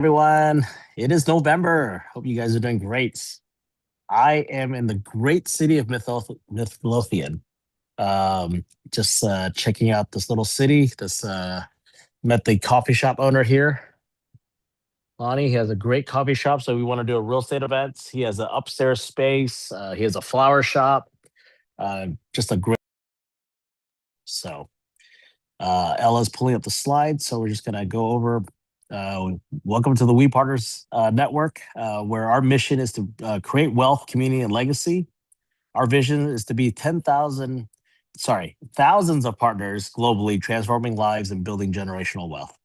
Everyone. It is November. Hope you guys are doing great. I am in the great city of Midlothian. Just checking out this little city. This met the coffee shop owner here, Lonnie. He has a great coffee shop, so we want to do a real estate event. He has an upstairs space. He has a flower shop. Just a great. So Ella's pulling up the slides, so we're just gonna go over. Welcome to the We Partners Network, where our mission is to create wealth, community, and legacy. Our vision is to be thousands of partners globally, transforming lives and building generational wealth.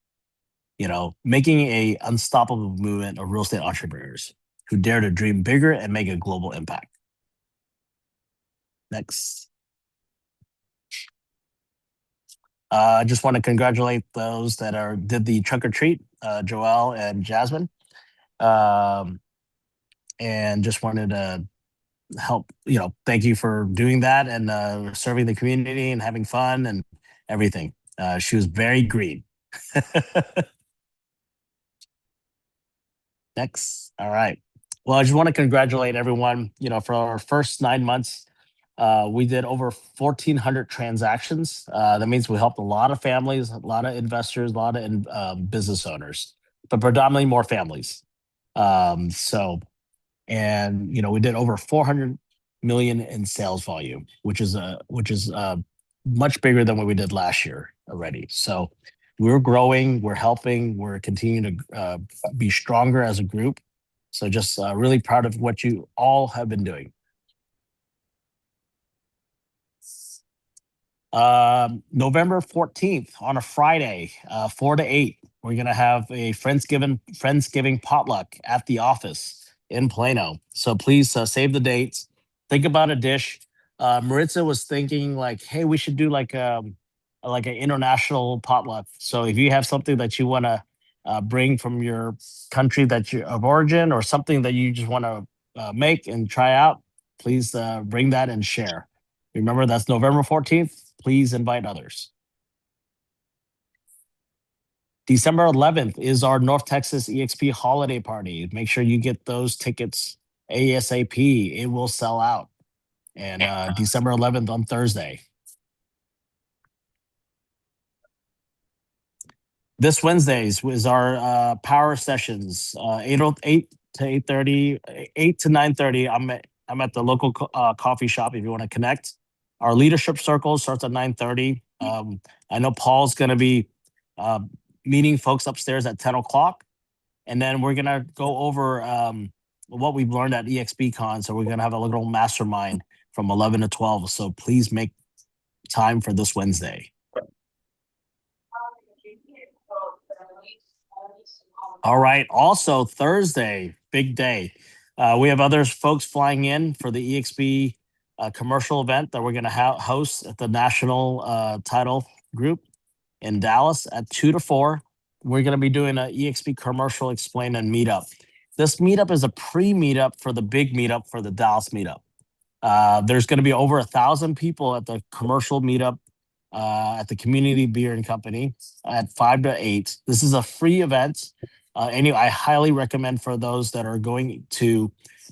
Making a unstoppable movement of real estate entrepreneurs who dare to dream bigger and make a global impact. Next. I just want to congratulate those that did the trunk or treat, Joelle and Jasmine, um, and just wanted to help. Thank you for doing that and serving the community and having fun and everything. She was very green. Next, all right. Well, I just want to congratulate everyone. For our first 9 months, we did over 1,400 transactions. That means we helped a lot of families, a lot of investors, a lot of business owners, but predominantly more families. We did over 400 million in sales volume, which is much bigger than what we did last year already. So we're growing, we're helping, we're continuing to be stronger as a group. So just really proud of what you all have been doing. November 14th on a Friday, 4 to 8, we're gonna have a Friendsgiving potluck at the office in Plano. So please save the dates. Think about a dish. Maritza was thinking like, hey, we should do like an international potluck. So if you have something that you want to bring from your country that you of origin or something that you just want to make and try out, please bring that and share. Remember, that's November 14th. Please invite others. December 11th is our North Texas EXP holiday party. Make sure you get those tickets ASAP. It will sell out. And December 11th on Thursday. This Wednesdays is our power sessions, 8 to 8:30, 8 to 9:30. I'm at the local coffee shop if you want to connect. Our leadership circle starts at 9:30. I know Paul's going to be uh, meeting folks upstairs at 10 o'clock. And then we're going to go over what we've learned at EXPCon. So we're going to have a little mastermind from 11 to 12. So please make time for this Wednesday. All right. Also, Thursday, big day. We have other folks flying in for the EXP commercial event that we're going to host at the National Title Group in Dallas at 2 to 4. We're going to be doing an EXP commercial explain and meetup. This meetup is a pre-meetup for the big meetup for the Dallas meetup. There's going to be over 1,000 people at the commercial meetup at the Community Beer and Company at 5 to 8. This is a free event. Anyway, I highly recommend for those that are going to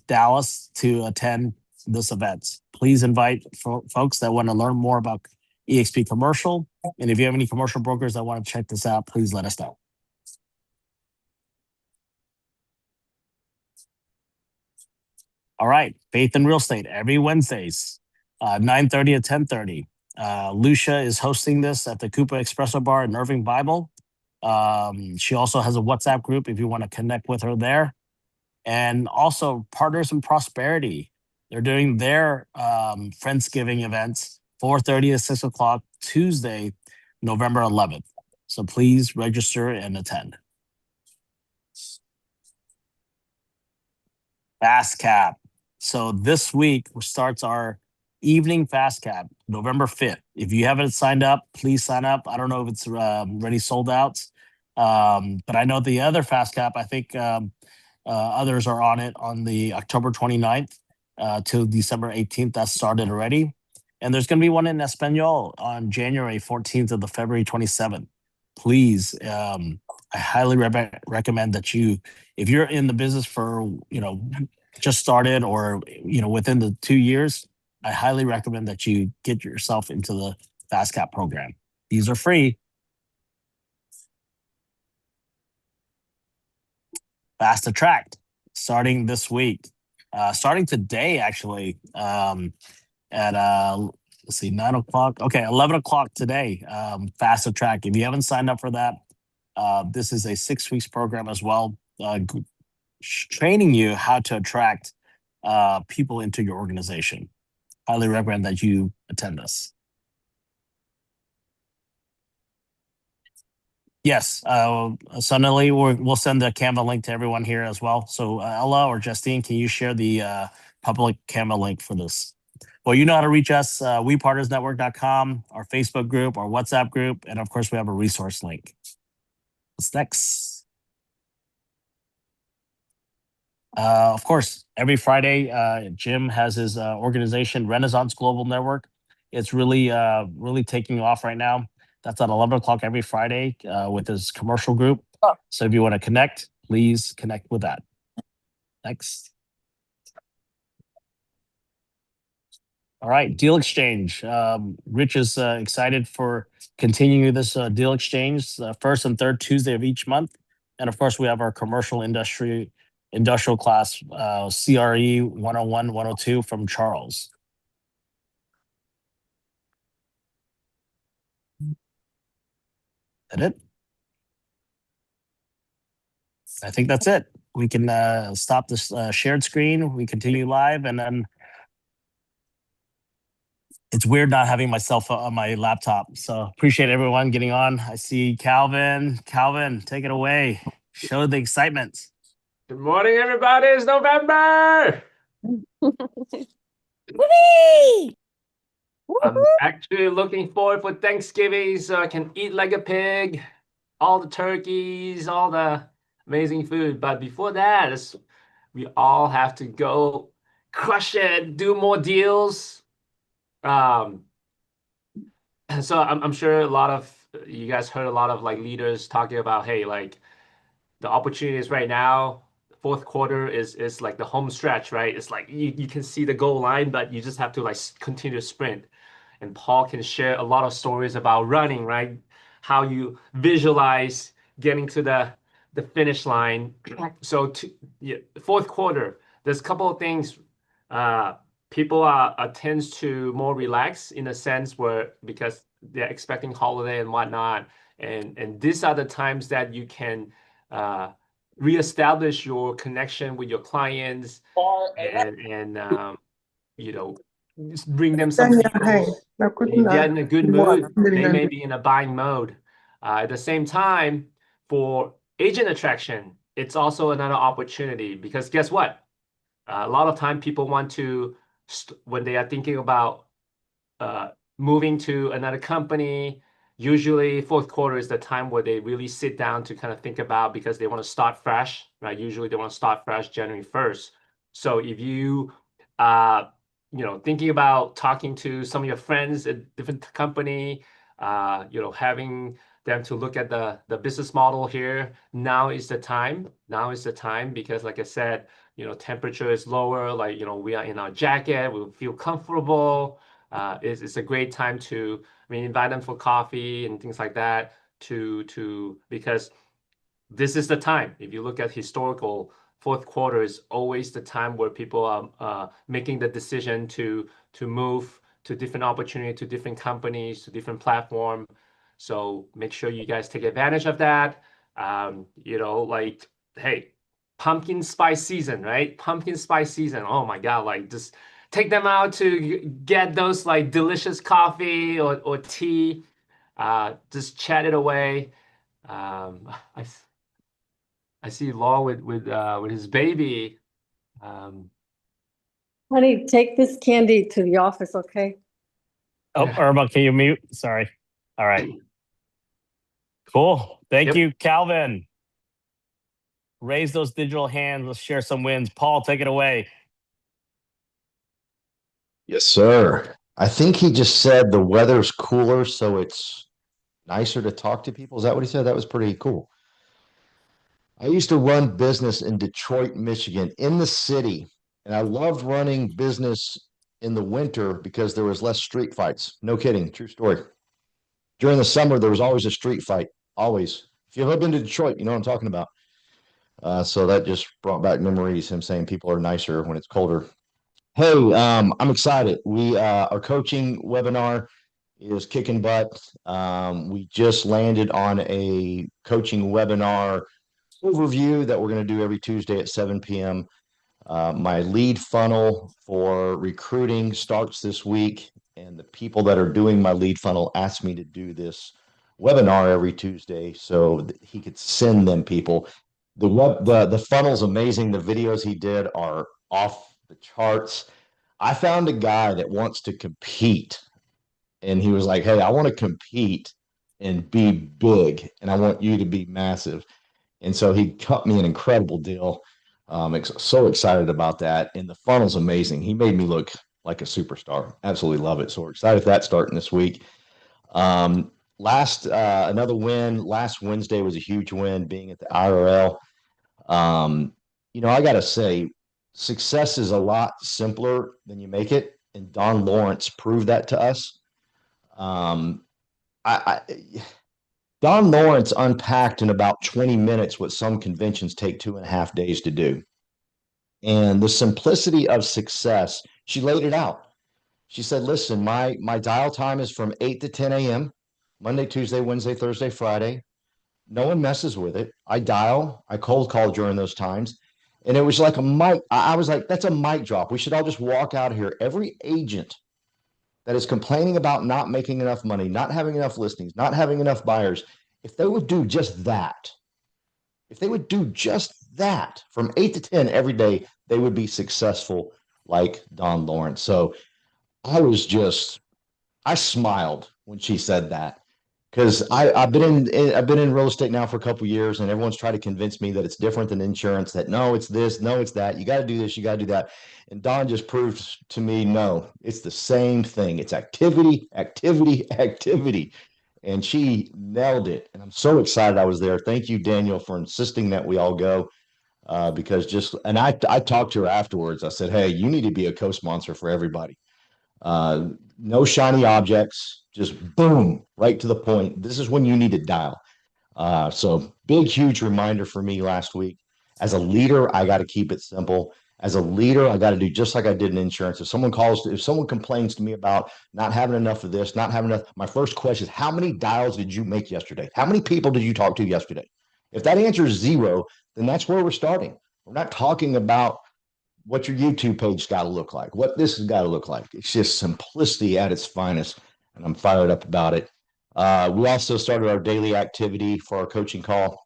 Dallas to attend this event. Please invite folks that want to learn more about EXP commercial. And if you have any commercial brokers that want to check this out, please let us know. All right, Faith in Real Estate every Wednesdays, 9:30 to 10:30. Lucia is hosting this at the Coupa Espresso Bar in Irving Bible. She also has a WhatsApp group if you want to connect with her there. And also Partners in Prosperity. They're doing their Friendsgiving events, 4:30 to 6 o'clock, Tuesday, November 11th. So please register and attend. Fast Cap. So this week starts our evening Fast Cap, November 5th. If you haven't signed up, please sign up. I don't know if it's already sold out, but I know the other Fast Cap, I think others are on it on the October 29th to December 18th. That started already. And there's going to be one in Espanol on January 14th to the February 27th. Please I highly recommend that you, if you're in the business for, just started or, within the 2 years, I highly recommend that you get yourself into the Fast Cap program. These are free. Fast Attract starting this week, starting today, actually, at let's see, 9 o'clock. Okay, 11 o'clock today. Fast Attract. If you haven't signed up for that, this is a 6 weeks program as well, training you how to attract people into your organization. Highly recommend that you attend this. Yes, Sonali, we'll send the Canva link to everyone here as well. So Ella or Justine, can you share the public Canva link for this? Well, you know how to reach us, wepartnersnetwork.com, our Facebook group, our WhatsApp group, and of course, we have a resource link. What's next? Of course, every Friday, Jim has his organization, Renaissance Global Network. It's really taking off right now. That's at 11 o'clock every Friday with his commercial group. So if you want to connect, please connect with that. Next. All right, deal exchange. Rich is excited for continuing this deal exchange, first and third Tuesday of each month. And of course, we have our commercial industrial class, CRE 101, 102 from Charles. That it? I think that's it. We can stop this shared screen. We continue live, and then it's weird not having my cell phone on my laptop. So appreciate everyone getting on. I see Calvin. Calvin, take it away. Show the excitement. Good morning, everybody. It's November. I'm actually looking forward for Thanksgiving so I can eat like a pig, all the turkeys, all the amazing food. But before that, we all have to go crush it, do more deals. So I'm sure a lot of you guys heard a lot of like leaders talking about, hey, like the opportunities right now, fourth quarter is like the home stretch, right? It's like you can see the goal line, but you just have to like continue to sprint. And Paul can share a lot of stories about running, right? How you visualize getting to the finish line. So yeah, fourth quarter, there's a couple of things. Uh, People tends to more relax in a sense where because they're expecting holiday and whatnot, and these are the times that you can reestablish your connection with your clients and you know bring them some deals. If they're in a good mood, they may be in a buying mode. At the same time, for agent attraction, it's also another opportunity because guess what? A lot of time people want to, when they are thinking about moving to another company, usually fourth quarter is the time where they really sit down to kind of think about because they want to start fresh, right? Usually they want to start fresh January 1st. So if you thinking about talking to some of your friends at different company, having them to look at the business model here, now is the time. Now is the time because like I said, temperature is lower, like, we are in our jacket, we feel comfortable. It's a great time to, invite them for coffee and things like that because this is the time. If you look at historical, fourth quarter is always the time where people are making the decision to move to different opportunity, to different companies, to different platform. So make sure you guys take advantage of that. Like, hey, pumpkin spice season, right? Pumpkin spice season. Oh my God, like just take them out to get those like delicious coffee or tea. Just chat it away. I see Law with his baby. Honey, take this candy to the office, okay? Oh, Irma, can you mute? Sorry. All right. Cool. Thank you, Calvin. Raise those digital hands. Let's share some wins. Paul, take it away. Yes, sir. I think he just said the weather's cooler, so it's nicer to talk to people. Is that what he said? That was pretty cool. I used to run business in Detroit, Michigan, in the city, and I loved running business in the winter because there was less street fights. No kidding, true story. During the summer, there was always a street fight, always. If you've ever been to Detroit, you know what I'm talking about. So that just brought back memories. Him saying people are nicer when it's colder. Hey, I'm excited. Our coaching webinar is kicking butt. We just landed on a coaching webinar overview that we're going to do every Tuesday at 7 p.m. My lead funnel for recruiting starts this week, and the people that are doing my lead funnel asked me to do this webinar every Tuesday so that he could send them people. The funnel's amazing. The videos he did are off the charts. I found a guy that wants to compete, and he was like, "Hey, I want to compete and be big, and I want you to be massive." And so he cut me an incredible deal. So excited about that. And the funnel's amazing. He made me look like a superstar. Absolutely love it. So we're excited for that starting this week. Another win. Last Wednesday was a huge win being at the IRL. I got to say, success is a lot simpler than you make it. And Don Lawrence proved that to us. Um, Don Lawrence unpacked in about 20 minutes what some conventions take 2.5 days to do. And the simplicity of success, she laid it out. She said, listen, my dial time is from 8 to 10 a.m., Monday, Tuesday, Wednesday, Thursday, Friday. No one messes with it. I cold call during those times. And it was like a mic. I was like, that's a mic drop. We should all just walk out of here. Every agent that is complaining about not making enough money, not having enough listings, not having enough buyers, if they would do just that, from 8 to 10 every day, they would be successful like Don Lawrence. So I smiled when she said that because I've been in real estate now for a couple of years, and everyone's tried to convince me that it's different than insurance, that no, it's this, no, it's that. You got to do this, you got to do that. And Don just proved to me, no, it's the same thing. It's activity, activity, activity. And she nailed it. And I'm so excited I was there. Thank you, Daniel, for insisting that we all go. I talked to her afterwards. I said, hey, you need to be a co-sponsor for everybody. No shiny objects, just boom, right to the point. This is when you need to dial. So big, huge reminder for me last week. As a leader, I got to keep it simple. As a leader, I got to do just like I did in insurance. If someone complains to me about not having enough of this, not having enough, my first question is, how many dials did you make yesterday? How many people did you talk to yesterday? If that answer is 0, then that's where we're starting. We're not talking about what your YouTube page got to look like, what this has got to look like. It's just simplicity at its finest, and I'm fired up about it. We also started our daily activity for our coaching call,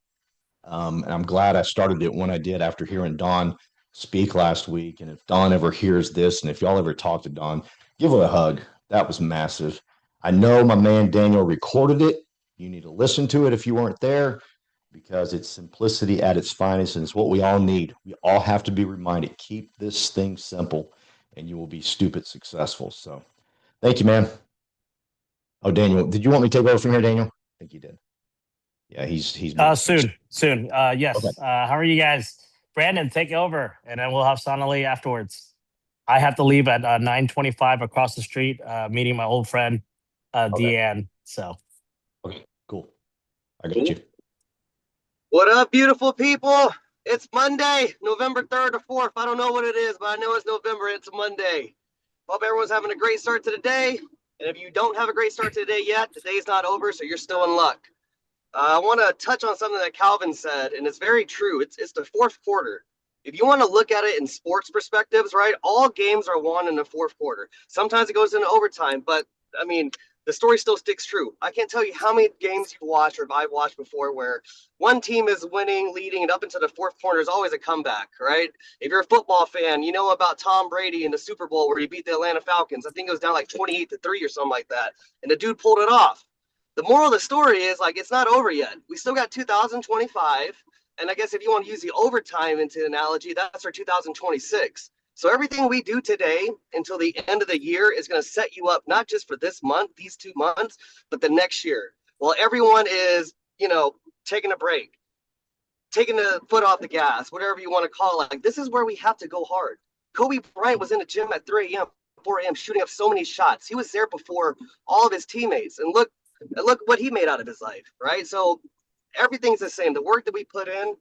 and I'm glad I started it when I did after hearing Dawn speak last week. And if Dawn ever hears this, and if y'all ever talk to Dawn, give her a hug. That was massive. I know my man Daniel recorded it. You need to listen to it if you weren't there, because it's simplicity at its finest, and it's what we all need. We all have to be reminded, keep this thing simple, and you will be stupid successful. So thank you, man. Oh, Daniel, did you want me to take over from here, Daniel? I think you did. Yeah, he's soon. Yes. Okay. How are you guys? Brandon, take over, and then we'll have Sonali afterwards. I have to leave at 9:25 across the street, meeting my old friend, Deanne. So. Okay, cool. I got you. What up, beautiful people? It's Monday, November 3rd or 4th. I don't know what it is, but I know it's November. It's Monday. Hope everyone's having a great start to the day. And if you don't have a great start to the day yet, the day's not over, so you're still in luck. I want to touch on something that Calvin said, and it's very true. It's the fourth quarter. If you want to look at it in sports perspectives, right, all games are won in the fourth quarter. Sometimes it goes into overtime, but, I mean, the story still sticks true. I can't tell you how many games you've watched or if I've watched before where one team is winning, leading, and up into the fourth quarter is always a comeback, right? If you're a football fan, you know about Tom Brady in the Super Bowl where he beat the Atlanta Falcons. I think it was down like 28-3 or something like that, and the dude pulled it off. The moral of the story is, like, it's not over yet. We still got 2025, and I guess if you want to use the overtime into analogy, that's our 2026. So everything we do today until the end of the year is going to set you up not just for this month, these 2 months, but the next year. While everyone is, taking a break. taking the foot off the gas, whatever you want to call it. Like, this is where we have to go hard. Kobe Bryant was in the gym at 3 a.m., 4 a.m. shooting up so many shots. He was there before all of his teammates, and look what he made out of his life, right? So everything's the same. The work that we put in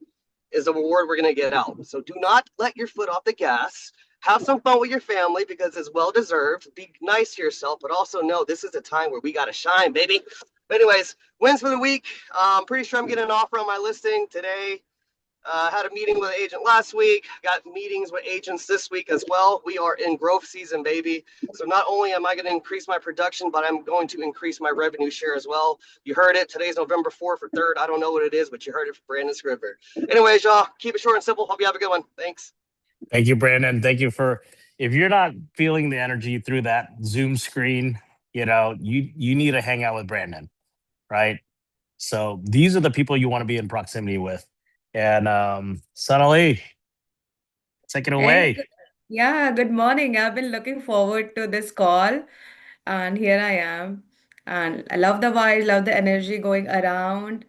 is the reward we're going to get out. So do not let your foot off the gas. Have some fun with your family because it's well deserved. Be nice to yourself, but also know this is a time where we got to shine, baby. But anyways, wins for the week. I'm pretty sure I'm getting an offer on my listing today. Had a meeting with an agent last week. Got meetings with agents this week as well. We are in growth season, baby. So not only am I going to increase my production, but I'm going to increase my revenue share as well. You heard it. Today's November 4th or 3rd. I don't know what it is, but you heard it from Brandon Scriver. Anyways, y'all, keep it short and simple. Hope you have a good one. Thanks. Thank you, Brandon. Thank you for, if you're not feeling the energy through that Zoom screen, you need to hang out with Brandon, right? So these are the people you want to be in proximity with. And Sonali, take it away. Yeah, good morning. I've been looking forward to this call, and here I am. And I love the vibe, love the energy going around.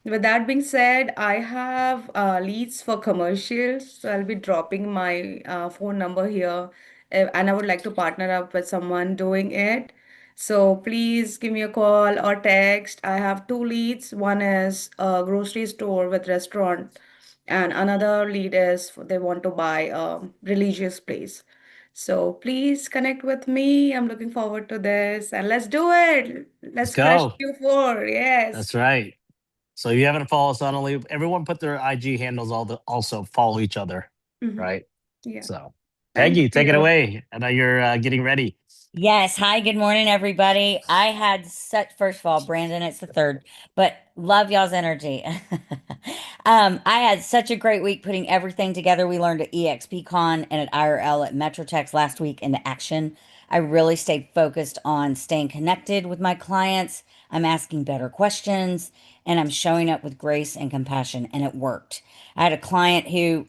With that being said, I have leads for commercials, so I'll be dropping my phone number here, and I would like to partner up with someone doing it. So please give me a call or text. I have two leads. One is a grocery store with restaurant, and another lead is they want to buy a religious place. So please connect with me. I'm looking forward to this, and let's do it. Let's Let's crush go. Q4. Yes. That's right. So you haven't followed Sonali. Everyone put their IG handles also follow each other, Mhm. right? Yeah. So Thank Peggy, take it you. away. I know you're getting ready. Yes. Hi, good morning, everybody. I had first of all, Brandon, it's the third, but love y'all's energy. I had such a great week putting everything together. We learned at EXPCon and at IRL at Metrotex last week into action. I really stayed focused on staying connected with my clients. I'm asking better questions and I'm showing up with grace and compassion, and it worked. I had a client who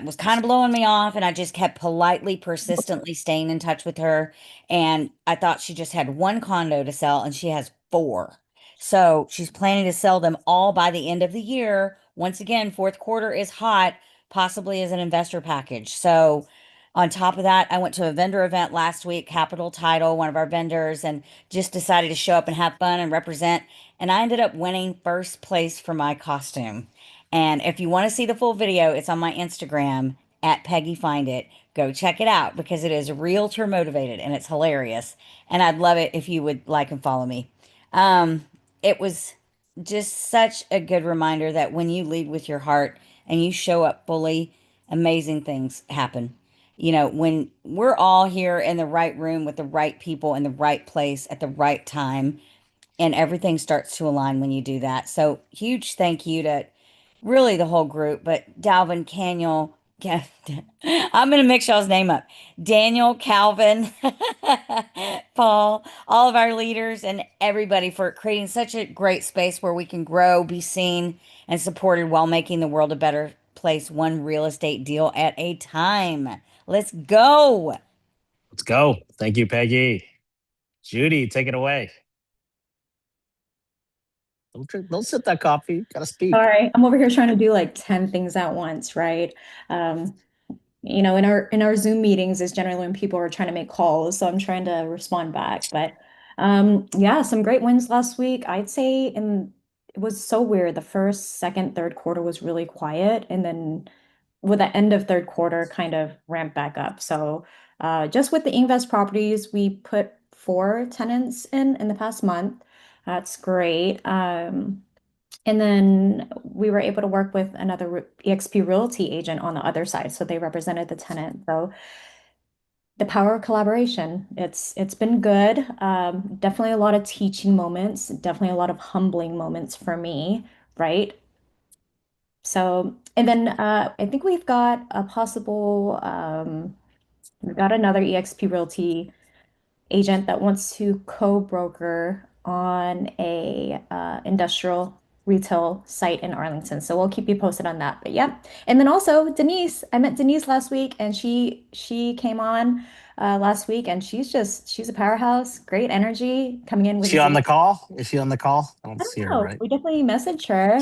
was kind of blowing me off, and I just kept politely, persistently staying in touch with her. And I thought she just had one condo to sell, and she has four. So she's planning to sell them all by the end of the year. Once again, fourth quarter is hot, possibly as an investor package. So on top of that, I went to a vendor event last week, Capital Title, one of our vendors, and just decided to show up and have fun and represent. And I ended up winning first place for my costume. And if you want to see the full video, it's on my Instagram at Peggy Find It. Go check it out because it is realtor motivated and it's hilarious. And I'd love it if you would like and follow me. It was just such a good reminder that when you lead with your heart and you show up fully, amazing things happen. When we're all here in the right room with the right people in the right place at the right time, and everything starts to align when you do that. So huge thank you to really the whole group, but Dalvin, Caniel, I'm going to mix y'all's name up. Daniel, Calvin, Paul, all of our leaders and everybody for creating such a great space where we can grow, be seen, and supported while making the world a better place, one real estate deal at a time. Let's go. Let's go. Thank you, Peggy. Judy, take it away. Don't sip that coffee. Gotta speak. All right, I'm over here trying to do like 10 things at once, right? In our Zoom meetings is generally when people are trying to make calls, so I'm trying to respond back. But yeah, some great wins last week. I'd say, and it was so weird. The first, second, third quarter was really quiet, and then with the end of third quarter kind of ramped back up. So just with the Invest properties, we put 4 tenants in the past month. That's great. And then we were able to work with another eXp Realty agent on the other side. So they represented the tenant. So the power of collaboration, it's been good. Definitely a lot of teaching moments, definitely a lot of humbling moments for me, right? So, and then I think we've got a possible, we've got another eXp Realty agent that wants to co-broker on a industrial retail site in Arlington. So we'll keep you posted on that. But yeah. And then also Denise, I met Denise last week and she came on last week and she's a powerhouse, great energy coming in Is with she on the call? Is she on the call? I don't I see don't her, know. right? We definitely messaged her.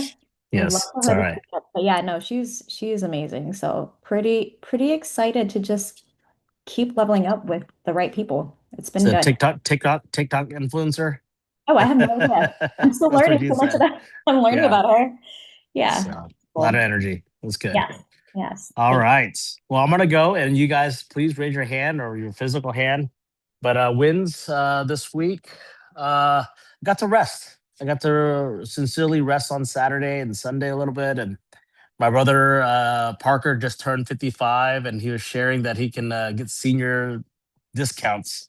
Would love Yes, for it's her all to right. catch up. But yeah, no, she's amazing. So pretty excited to just keep leveling up with the right people. It's been So good. TikTok influencer. Oh, I have no idea. I'm still That's what learning you so much of said. that. I'm learning Yeah. about her. So Yeah. a lot of Cool. energy. That's good. Yes. Yes. All Thank right. Well, I'm gonna go, and you guys please raise your hand or your physical hand. But wins this week. Got to rest. I got to sincerely rest on Saturday and Sunday a little bit, and my brother Parker just turned 55, and he was sharing that he can get senior discounts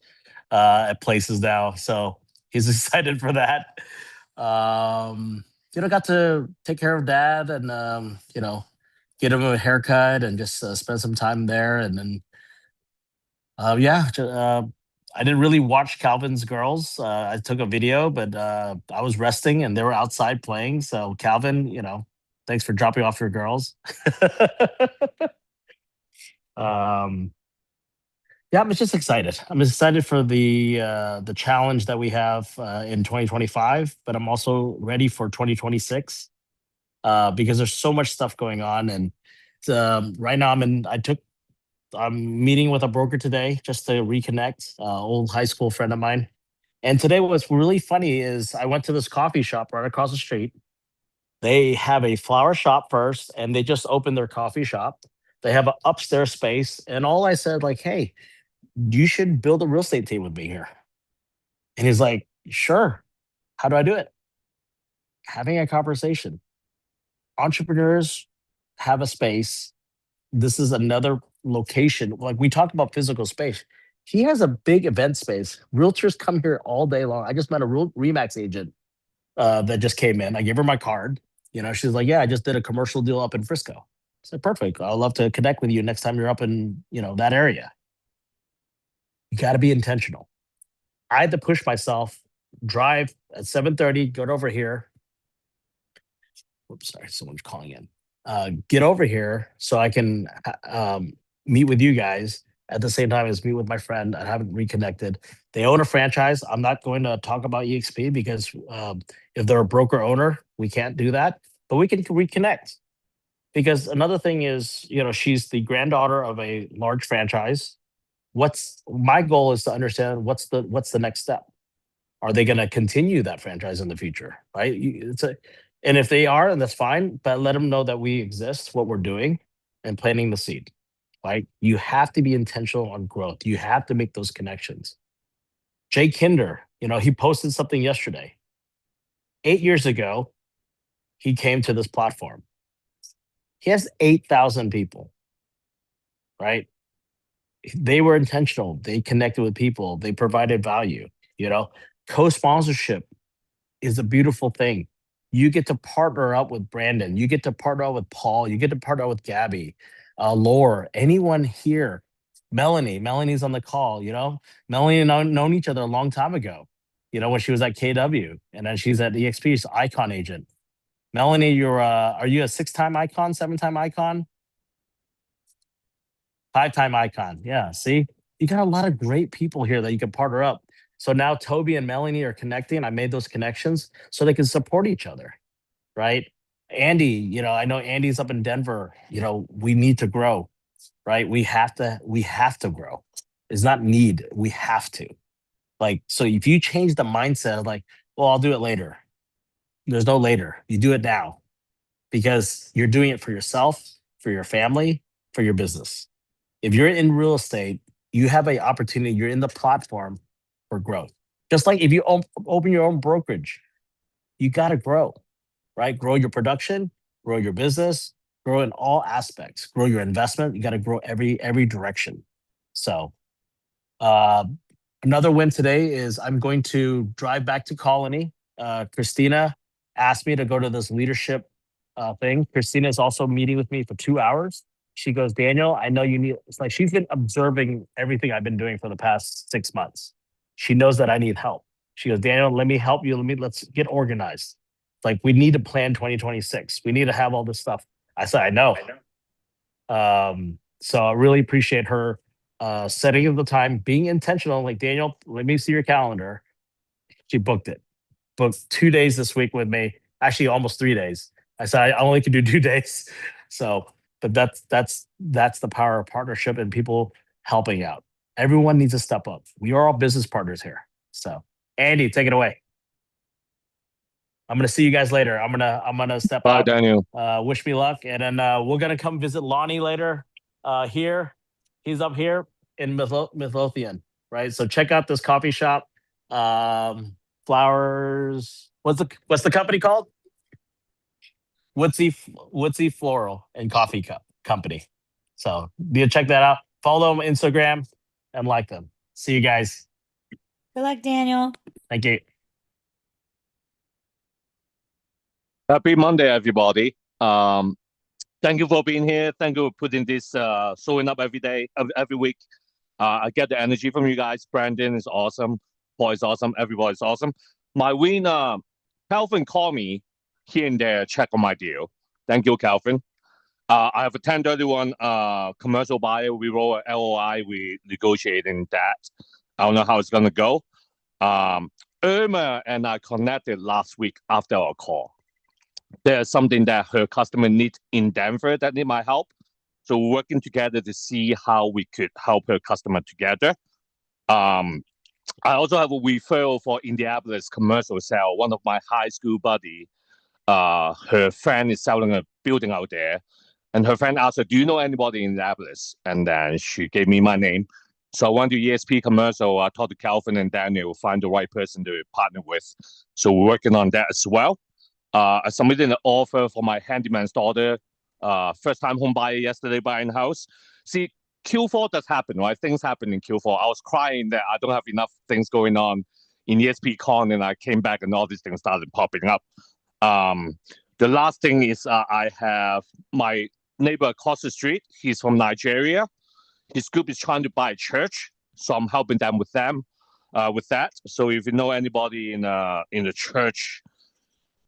at places now. So he's excited for that. Got to take care of dad and, get him a haircut and just spend some time there. And then, I didn't really watch Calvin's girls. I took a video, but I was resting and they were outside playing. So, Calvin, thanks for dropping off your girls. um, Yeah, I'm just excited. I'm excited for the challenge that we have in 2025, but I'm also ready for 2026 because there's so much stuff going on. And right now, I'm meeting with a broker today just to reconnect, old high school friend of mine. And today, what's really funny is I went to this coffee shop right across the street. They have a flower shop first, and they just opened their coffee shop. They have an upstairs space, and all I said, like, hey, you should build a real estate team with me here. And he's like, sure. How do I do it? Having a conversation. Entrepreneurs have a space. This is another location. Like we talked about physical space. He has a big event space. Realtors come here all day long. I just met a Remax agent that just came in. I gave her my card. She's like, yeah, I just did a commercial deal up in Frisco. I said, perfect. I'd love to connect with you next time you're up in, that area. You got to be intentional. I had to push myself, drive at 7:30, get over here. Whoops, sorry, someone's calling in. Get over here so I can meet with you guys at the same time as meet with my friend. I haven't reconnected. They own a franchise. I'm not going to talk about EXP because if they're a broker owner, we can't do that. But we can reconnect. Because another thing is, she's the granddaughter of a large franchise. What's my goal is to understand what's the next step. Are they going to continue that franchise in the future? Right? And if they are, and that's fine, but let them know that we exist, what we're doing, and planting the seed. Right? You have to be intentional on growth. You have to make those connections. Jay Kinder, he posted something yesterday. 8 years ago, he came to this platform. He has 8,000 people. Right? They were intentional. They connected with people. They provided value. Co-sponsorship is a beautiful thing. You get to partner up with Brandon. You get to partner up with Paul. You get to partner up with Gabby, Laura, anyone here. Melanie's on the call. Melanie and I known each other a long time ago. When she was at KW, and then she's at EXP's Icon agent. Melanie, are you a 6-time Icon, 7-time Icon? 5-time Icon. Yeah. See, you got a lot of great people here that you can partner up. So now Toby and Melanie are connecting. I made those connections so they can support each other, right? Andy, I know Andy's up in Denver. We need to grow, right? We have to grow. It's not need, we have to. So if you change the mindset of well, I'll do it later. There's no later. You do it now because you're doing it for yourself, for your family, for your business. If you're in real estate, you have an opportunity. You're in the platform for growth. Just like if you open your own brokerage, you got to grow, right? Grow your production, grow your business, grow in all aspects, grow your investment. You got to grow every direction. So another win today is I'm going to drive back to Colony. Christina asked me to go to this leadership thing. Christina is also meeting with me for 2 hours. She goes, Daniel, I know you need, it's like she's been observing everything I've been doing for the past 6 months. She knows that I need help. She goes, Daniel, let me help you. Let's get organized. Like we need to plan 2026. We need to have all this stuff. I said, I know. So I really appreciate her setting of the time, being intentional. Like, Daniel, let me see your calendar. She booked it. Booked 2 days this week with me. Actually, almost 3 days. I said I only can do 2 days. So, but that's the power of partnership and people helping out. Everyone needs to step up. We are all business partners here. So, Andy, take it away. I'm gonna see you guys later. I'm gonna step Bye, out. Daniel. Wish me luck, and then we're gonna come visit Lonnie later. Here, he's up here in Midlothian, right? So check out this coffee shop. Flowers. What's the company called? Woodsy Floral and Coffee Company. So check that out. Follow them on Instagram and like them. See you guys. Good luck, Daniel. Thank you. Happy Monday, everybody. Thank you for being here. Thank you for putting this, showing up every day, every week. I get the energy from you guys. Brandon is awesome. Paul is awesome. Everybody's awesome. My win, Calvin called me here and there, check on my deal. Thank you, Calvin. I have a 1031 commercial buyer. We roll an LOI. We negotiating that. I don't know how it's gonna go. Irma and I connected last week after our call. There's something that her customer needs in Denver that need my help. So we're working together to see how we could help her customer together. I also have a referral for Indianapolis commercial sale. One of my high school buddy, her friend is selling a building out there. And her friend asked her, do you know anybody in Indianapolis? And then she gave me my name. So I went to ESP commercial. I talked to Calvin and Daniel, find the right person to partner with. So we're working on that as well. I submitted an offer for my handyman's daughter, first time home buyer yesterday buying a house. See, Q4 does happen, right? Things happen in Q4. I was crying that I don't have enough things going on in ESPCon, and I came back and all these things started popping up. The last thing is I have my neighbor across the street. He's from Nigeria. His group is trying to buy a church, so I'm helping them with that. So if you know anybody in the church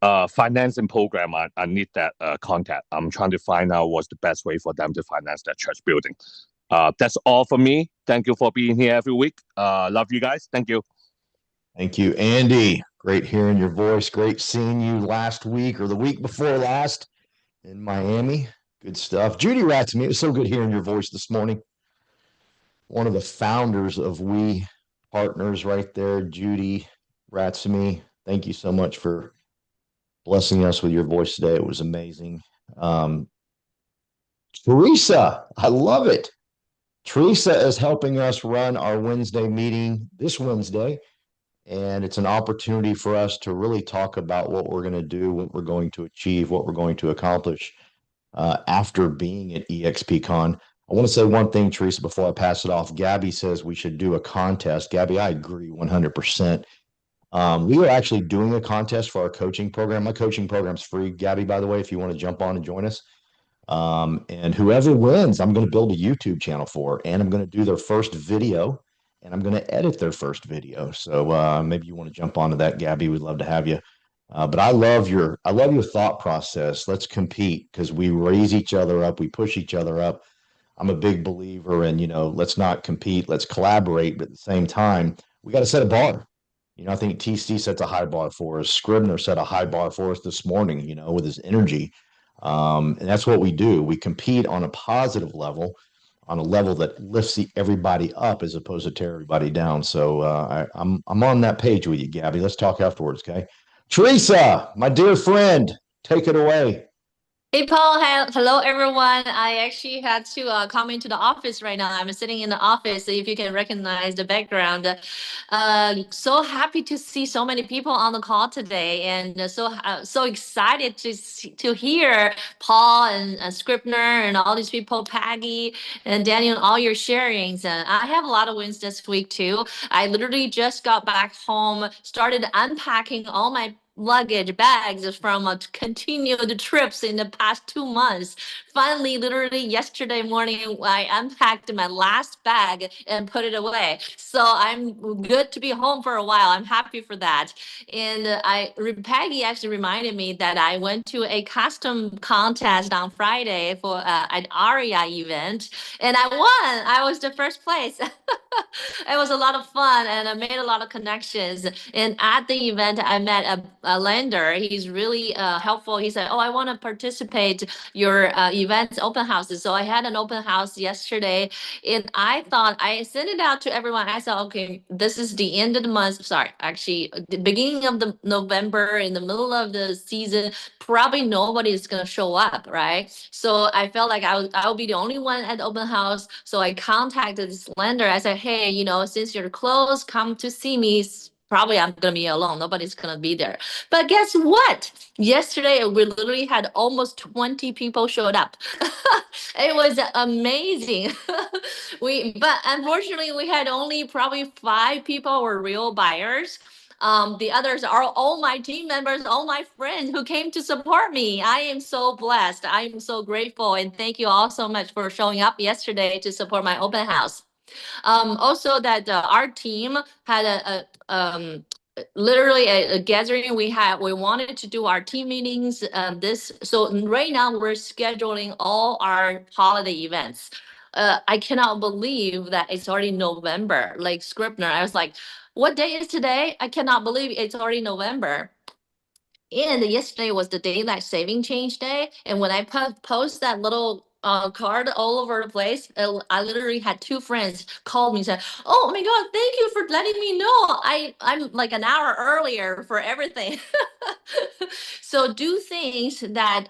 financing program, I need that contact. I'm trying to find out what's the best way for them to finance that church building. That's all for me. Thank you for being here every week. Love you guys. Thank you. Thank you, Andy. Great hearing your voice. Great seeing you last week or the week before last in Miami. Good stuff. Judy Ratsme, it was so good hearing your voice this morning. One of the founders of We Partners right there, Judy Ratsme. Thank you so much for blessing us with your voice today. It was amazing. Teresa, I love it. Teresa is helping us run our Wednesday meeting this Wednesday, and it's an opportunity for us to really talk about what we're going to do, what we're going to achieve, what we're going to accomplish after being at EXPCon. I want to say one thing, Teresa, before I pass it off. Gabby says we should do a contest. Gabby, I agree 100%. We are actually doing a contest for our coaching program. My coaching program's free, Gabby, by the way, if you want to jump on and join us. And whoever wins, I'm going to build a YouTube channel for, and I'm going to do their first video, and I'm going to edit their first video. So maybe you want to jump onto that, Gabby. We'd love to have you. But I love your thought process. Let's compete because we raise each other up, we push each other up. I'm a big believer in, let's not compete, let's collaborate, but at the same time, we got to set a bar. I think TC sets a high bar for us. Scribner set a high bar for us this morning, with his energy. And that's what we do. We compete on a positive level, on a level that lifts everybody up as opposed to tear everybody down. So I'm on that page with you, Gabby. Let's talk afterwards, okay? Teresa, my dear friend, take it away. Hey, Paul. Hello, everyone. I actually had to come into the office right now. I'm sitting in the office, if you can recognize the background. So happy to see so many people on the call today, and so excited to hear Paul and Scribner and all these people, Peggy and Daniel, all your sharings. And I have a lot of wins this week too. I literally just got back home, started unpacking all my luggage bags from continued trips in the past 2 months. Finally, literally yesterday morning, I unpacked my last bag and put it away. So I'm good to be home for a while. I'm happy for that. And Peggy actually reminded me that I went to a custom contest on Friday for an ARIA event, and I won. I was the first place. It was a lot of fun, and I made a lot of connections. And at the event, I met a lender. He's really helpful. He said, "Oh, I want to participate your events, open houses." So I had an open house yesterday, and I thought I sent it out to everyone. I said, "Okay, this is the end of the month. Sorry, actually, the beginning of the November, in the middle of the season. Probably nobody is gonna show up, right?" So I felt like I'll be the only one at the open house. So I contacted this lender. I said, "Hey, since you're close, come to see me. Probably I'm gonna be alone. Nobody's gonna be there." But guess what? Yesterday we literally had almost 20 people showed up. It was amazing. But unfortunately we had only probably 5 people were real buyers. The others are all my team members, all my friends who came to support me. I am so blessed. I am so grateful. And thank you all so much for showing up yesterday to support my open house. Also, that our team had literally a gathering. We wanted to do our team meetings. So right now we're scheduling all our holiday events. I cannot believe that it's already November. Like Scribner, I was like, "What day is today? I cannot believe it's already November." And yesterday was the daylight saving change day. And when I post that little card all over the place, I literally had 2 friends call me and said, "Oh my God, thank you for letting me know. I'm like an hour earlier for everything." So do things that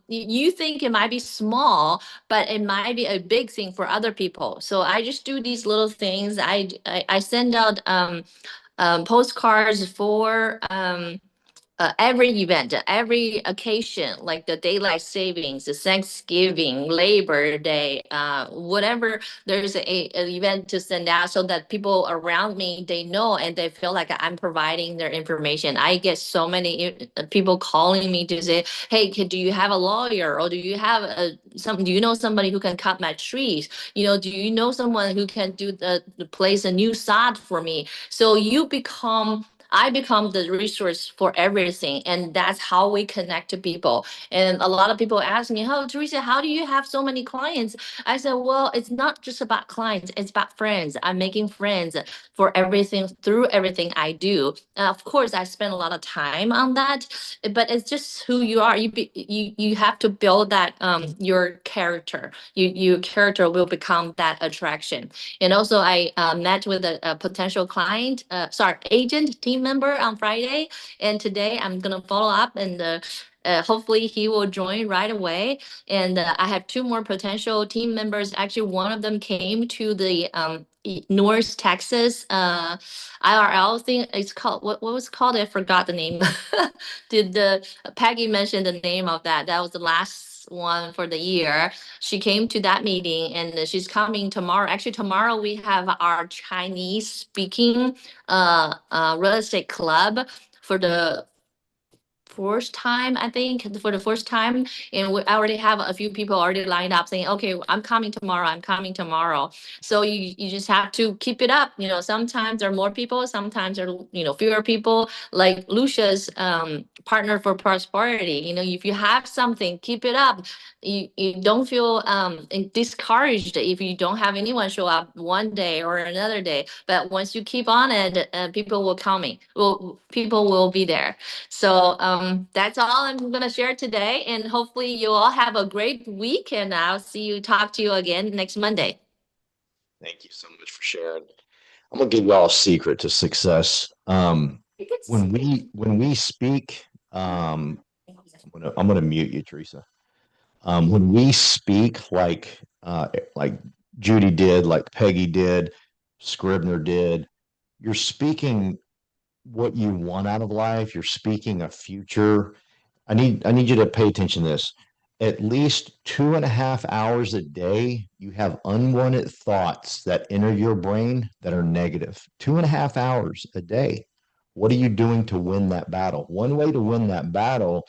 you think it might be small, but it might be a big thing for other people. So I just do these little things. I send out postcards for every event, every occasion, like the daylight savings, the Thanksgiving, Labor Day, whatever. There's an event to send out so that people around me, they know and they feel like I'm providing their information. I get so many people calling me to say, "Hey, do you have a lawyer, or do you have do you know somebody who can cut my trees? Do you know someone who can do the place a new sod for me?" So I become the resource for everything. And that's how we connect to people. And a lot of people ask me, "Oh, Teresa, how do you have so many clients?" I said, "Well, it's not just about clients, it's about friends. I'm making friends for everything, through everything I do. Of course, I spend a lot of time on that, but it's just who you are. You have to build that your character. Your character will become that attraction." And also, I met with a potential client, agent, team member on Friday. And today I'm going to follow up, and hopefully he will join right away. And I have 2 more potential team members. Actually, one of them came to the North Texas IRL thing. It's called, what was it called? I forgot the name. Did Peggy mention the name of that? That was the last one for the year. She came to that meeting, and she's coming tomorrow. Actually, tomorrow we have our Chinese speaking real estate club for the first time, I think, for the first time. And we already have a few people already lined up saying, "Okay, I'm coming tomorrow. I'm coming tomorrow." So you just have to keep it up. Sometimes there are more people, sometimes there are, fewer people. Like Lucia's partner for prosperity. If you have something, keep it up. You don't feel discouraged if you don't have anyone show up one day or another day. But once you keep on it, people will coming. People will be there. So that's all I'm going to share today. And hopefully you all have a great week. And I'll talk to you again next Monday. Thank you so much for sharing. I'm gonna give y'all a secret to success. When we speak, I'm gonna mute you, Teresa. When we speak like Judy did, like Peggy did, Scribner did, you're speaking what you want out of life. You're speaking a future. I need you to pay attention to this. At least 2.5 hours a day, you have unwanted thoughts that enter your brain that are negative. 2.5 hours a day. What are you doing to win that battle? One way to win that battle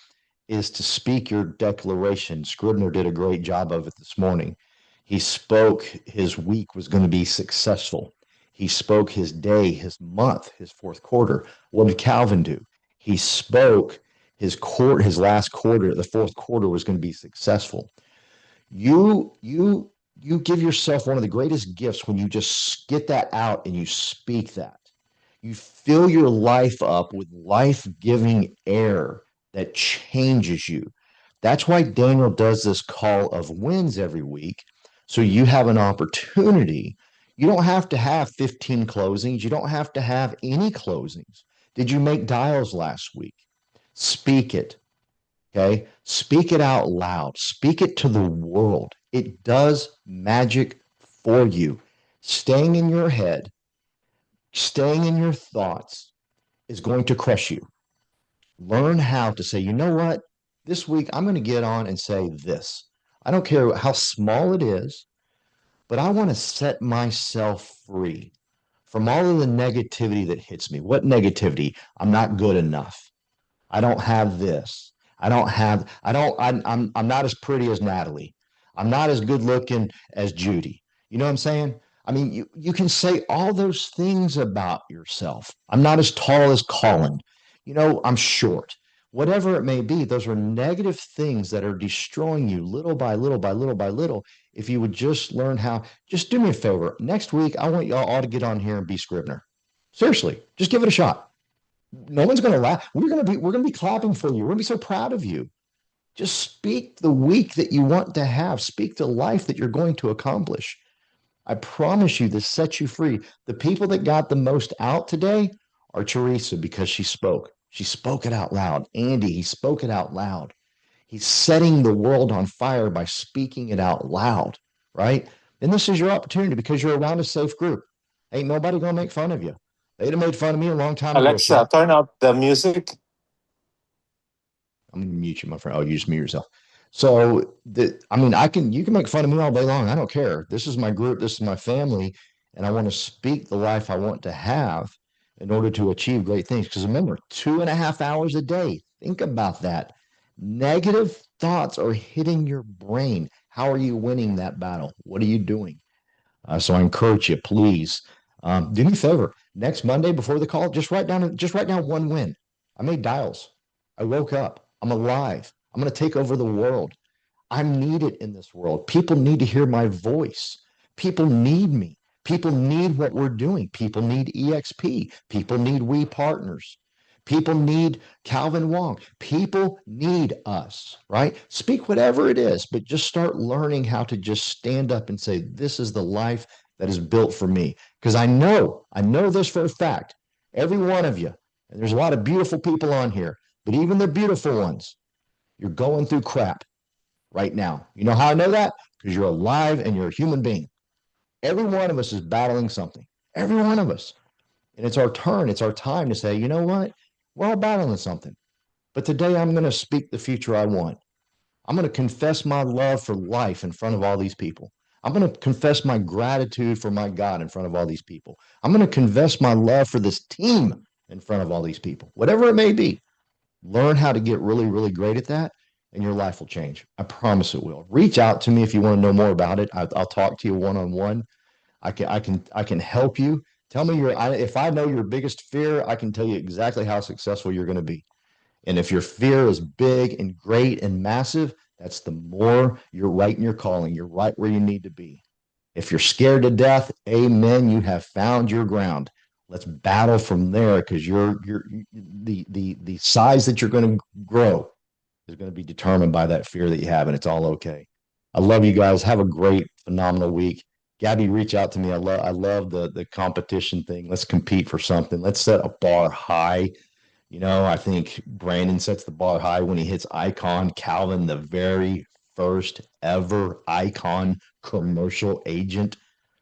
is to speak your declaration. Scribner did a great job of it this morning. He spoke his week was going to be successful. He spoke his day, his month, his fourth quarter. What did Calvin do? He spoke his last quarter, the fourth quarter was going to be successful. You you give yourself one of the greatest gifts when you just get that out and you speak that. You fill your life up with life-giving air that changes you. That's why Daniel does this call of wins every week. So you have an opportunity. You don't have to have 15 closings. You don't have to have any closings. Did you make dials last week? Speak it. Okay. Speak it out loud. Speak it to the world. It does magic for you. Staying in your head, staying in your thoughts is going to crush you. Learn how to say, you know what? This week I'm going to get on and say this. I don't care how small it is, but I want to set myself free from all of the negativity that hits me. What negativity? I'm not good enough. I don't have this. I'm not as pretty as Natalie. I'm not as good looking as Judy. You know what I'm saying? I mean, you can say all those things about yourself. I'm not as tall as Colin. You know, I'm short. Whatever it may be, those are negative things that are destroying you little by little by little by little. If you would just learn how, just do me a favor. Next week, I want y'all all to get on here and be Scribner. Seriously, just give it a shot. No one's going to laugh. We're going to be clapping for you. We're going to be so proud of you. Just speak the week that you want to have. Speak the life that you're going to accomplish. I promise you, this sets you free. The people that got the most out today are Teresa, because she spoke. She spoke it out loud. Andy, he spoke it out loud. He's setting the world on fire by speaking it out loud, right? And this is your opportunity because you're around a safe group. Ain't nobody going to make fun of you. They'd have made fun of me a long time ago. Alexa, turn up the music. I'm gonna mute you, my friend. Oh, you just mute yourself. So you can make fun of me all day long. I don't care. This is my group, this is my family, and I want to speak the life I want to have in order to achieve great things. Because remember, 2.5 hours a day. Think about that. Negative thoughts are hitting your brain. How are you winning that battle? What are you doing? So I encourage you, please, do me a favor. Next Monday before the call, just write down one win. I made dials. I woke up. I'm alive. I'm going to take over the world. I'm needed in this world. People need to hear my voice. People need me. People need what we're doing. People need EXP. People need We Partners. People need Calvin Wong. People need us, right? Speak whatever it is, but just start learning how to just stand up and say, this is the life that is built for me. Because I know this for a fact. Every one of you, and there's a lot of beautiful people on here, but even the beautiful ones, you're going through crap right now. You know how I know that? Because you're alive and you're a human being. Every one of us is battling something. Every one of us. And it's our turn. It's our time to say, you know what? We're all battling something. But today I'm going to speak the future I want. I'm going to confess my love for life in front of all these people. I'm going to confess my gratitude for my God in front of all these people. I'm going to confess my love for this team in front of all these people. Whatever it may be, learn how to get really, really great at that, and your life will change. I promise it will. Reach out to me if you want to know more about it. I'll talk to you one-on-one. I can help you. Tell me if I know your biggest fear, I can tell you exactly how successful you're going to be. And if your fear is big and great and massive, that's the more you're right in your calling. You're right where you need to be. If you're scared to death, amen, you have found your ground. Let's battle from there, because the size that you're going to grow is going to be determined by that fear that you have, and it's all okay. I love you guys. Have a great, phenomenal week. Gabby, reach out to me. I love the competition thing. Let's compete for something. Let's set a bar high. You know, I think Brandon sets the bar high when he hits Icon. Calvin, the very first ever Icon commercial agent,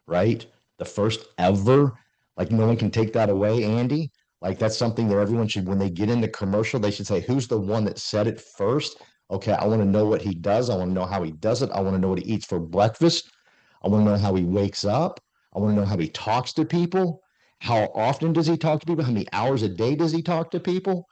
right? The first ever. Like, no one can take that away, Andy. Like, that's something that everyone should, when they get into commercial, they should say, who's the one that said it first? Okay, I want to know what he does. I want to know how he does it. I want to know what he eats for breakfast. I want to know how he wakes up. I want to know how he talks to people. How often does he talk to people? How many hours a day does he talk to people?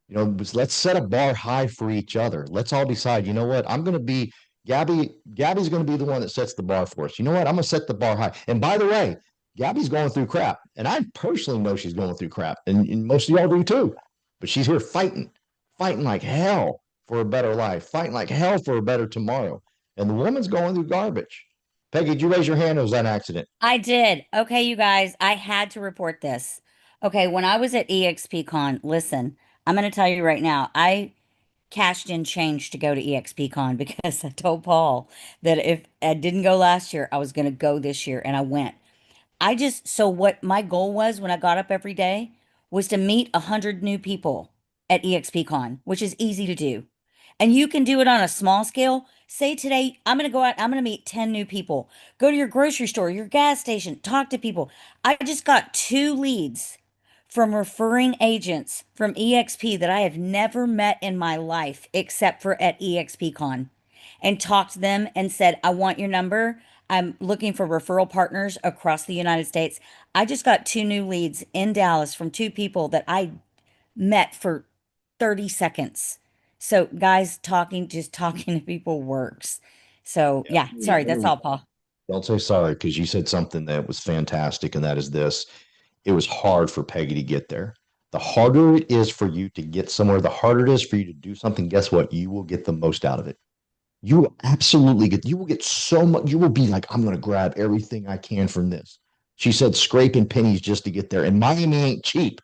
You know, let's set a bar high for each other. Let's all decide, you know what? I'm going to be Gabby's going to be the one that sets the bar for us. You know what? I'm going to set the bar high. And by the way, Gabby's going through crap. And I personally know she's going through crap. And most of y'all do too. But she's here fighting like hell for a better life, fighting like hell for a better tomorrow. And the woman's going through garbage. Peggy, did you raise your hand or was that an accident? I did. Okay, you guys, I had to report this. Okay, when I was at EXPCon, listen, I'm going to tell you right now, I cashed in change to go to EXPCon because I told Paul that if I didn't go last year, I was going to go this year, and I went. So what my goal was when I got up every day was to meet 100 new people at EXPCon, which is easy to do. And you can do it on a small scale. Say today, I'm going to go out, I'm going to meet 10 new people. Go to your grocery store, your gas station, talk to people. I just got 2 leads from referring agents from EXP that I have never met in my life except for at EXPCon, and talked to them and said, I want your number. I'm looking for referral partners across the United States. I just got 2 new leads in Dallas from 2 people that I met for 30 seconds. So, guys, just talking to people works. So, yeah, sorry, that's all, Paul. Don't say sorry because you said something that was fantastic, and that is this. It was hard for Peggy to get there. The harder it is for you to get somewhere, the harder it is for you to do something. Guess what? You will get the most out of it. You will absolutely get, you will get so much. You will be like, I'm going to grab everything I can from this. She said, scraping pennies just to get there. And Miami ain't cheap.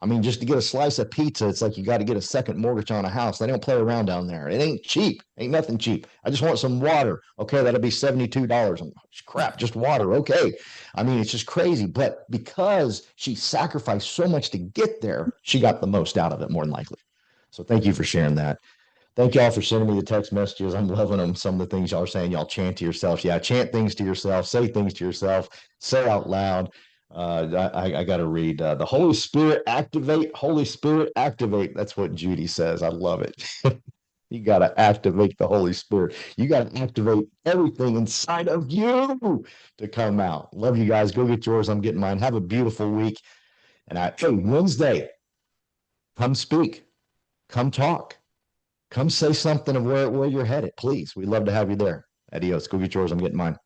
I mean, just to get a slice of pizza, it's like you got to get a second mortgage on a house. They don't play around down there. It ain't cheap. Ain't nothing cheap. I just want some water. Okay, that'll be $72. Crap, just water. Okay. I mean, it's just crazy. But because she sacrificed so much to get there, she got the most out of it, more than likely. So thank you for sharing that. Thank y'all for sending me the text messages. I'm loving them. Some of the things y'all are saying, y'all chant to yourself. Yeah, chant things to yourself, say things to yourself, say out loud. I got to read the Holy Spirit activate. Holy Spirit activate. That's what Judy says. I love it. You got to activate the Holy Spirit. You got to activate everything inside of you to come out. Love you guys. Go get yours. I'm getting mine. Have a beautiful week. And hey, Wednesday, come speak, come talk. Come say something of where you're headed, please. We'd love to have you there. Adios. Go get yours. I'm getting mine.